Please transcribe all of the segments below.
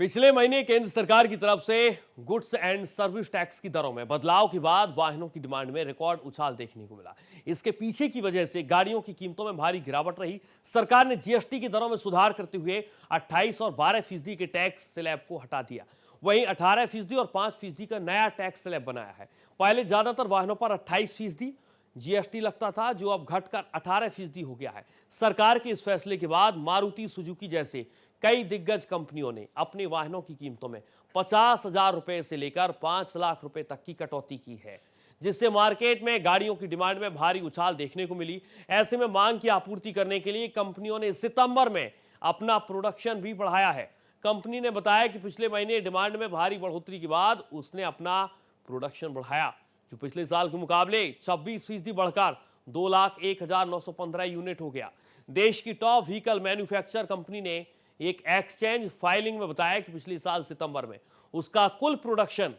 पिछले महीने केंद्र सरकार की तरफ से गुड्स एंड सर्विस टैक्स की दरों में बदलाव के बाद वाहनों की डिमांड में रिकॉर्ड उछाल देखने को मिला। इसके पीछे की वजह से गाड़ियों की कीमतों में भारी गिरावट रही। सरकार ने जीएसटी की दरों में सुधार करते हुए 28 और 12% के टैक्स स्लैब को हटा दिया। वहीं 18% और 5% का नया टैक्स स्लैब बनाया है। पहले ज्यादातर वाहनों पर 28% जीएसटी लगता था, जो अब घटकर 18% हो गया है। सरकार के इस फैसले के बाद मारुति सुजुकी जैसे कई दिग्गज कंपनियों ने अपने वाहनों की कीमतों में 50,000 रुपए से लेकर 5 लाख रुपए तक की कटौती की है, जिससे मार्केट में गाड़ियों की डिमांड में भारी उछाल देखने को मिली। ऐसे में मांग की आपूर्ति करने के लिए कंपनियों ने सितंबर में अपना प्रोडक्शन भी बढ़ाया है। कंपनी ने बताया कि पिछले महीने डिमांड में भारी बढ़ोतरी के बाद उसने अपना प्रोडक्शन बढ़ाया, जो पिछले साल के मुकाबले 26% बढ़कर 2,01,915 यूनिट हो गया। देश की टॉप व्हीकल मैन्युफैक्चर कंपनी ने एक एक्सचेंज फाइलिंग में बताया कि पिछले साल सितंबर में उसका कुल प्रोडक्शन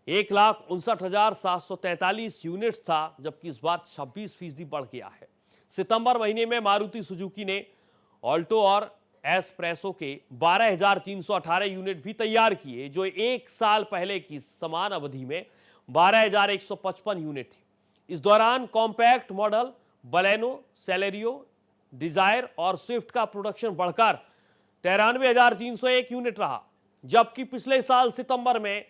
1,59,743 यूनिट्स था, जबकि इस बार 26% बढ़ गया है। सितंबर महीने में मारुति सुजुकी ने ऑल्टो और एस्प्रेसो के 12,318 यूनिट भी तैयार किए, जो एक साल पहले की समान अवधि में 12,155 यूनिट थी। इस दौरान compact model Baleno, Celerio, Dzire और स्विफ्ट का प्रोडक्शन बढ़कर 93,301 यूनिट रहा, जबकि पिछले साल सितंबर में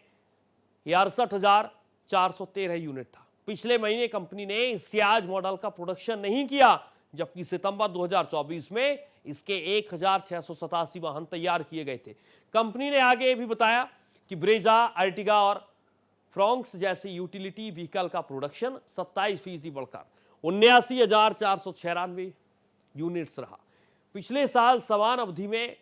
68,413 यूनिट था। पिछले महीने कंपनी ने सियाज मॉडल का प्रोडक्शन नहीं किया, जबकि सितंबर 2024 में इसके 1,687 वाहन तैयार किए गए थे। कंपनी ने आगे भी बताया कि ब्रेजा, अर्टिगा और फ्रॉन्क्स जैसे यूटिलिटी व्हीकल का प्रोडक्शन 27% बढ़कर 79,496 यूनिट्स रहा। पिछले साल समान अवधि में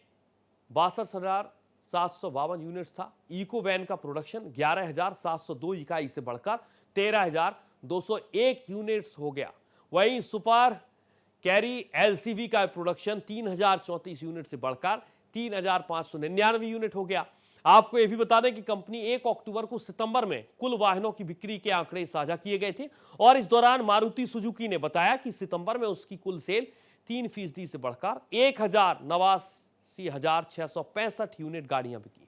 62,752 यूनिट्स था। इको वैन का प्रोडक्शन 11,702 इकाई से बढ़कर 13,201 यूनिट्स हो गया। वहीं सुपर कैरी एलसीवी का प्रोडक्शन 3,034 यूनिट से बढ़कर 3,599 यूनिट हो गया। आपको यह भी बता दें कि कंपनी 1 अक्टूबर को सितंबर में कुल वाहनों की बिक्री के आंकड़े साझा किए गए थे, और इस दौरान मारुति सुजुकी ने बताया कि सितंबर में उसकी कुल सेल 3% से बढ़कर 1,89,665 यूनिट गाड़ियां बिकी।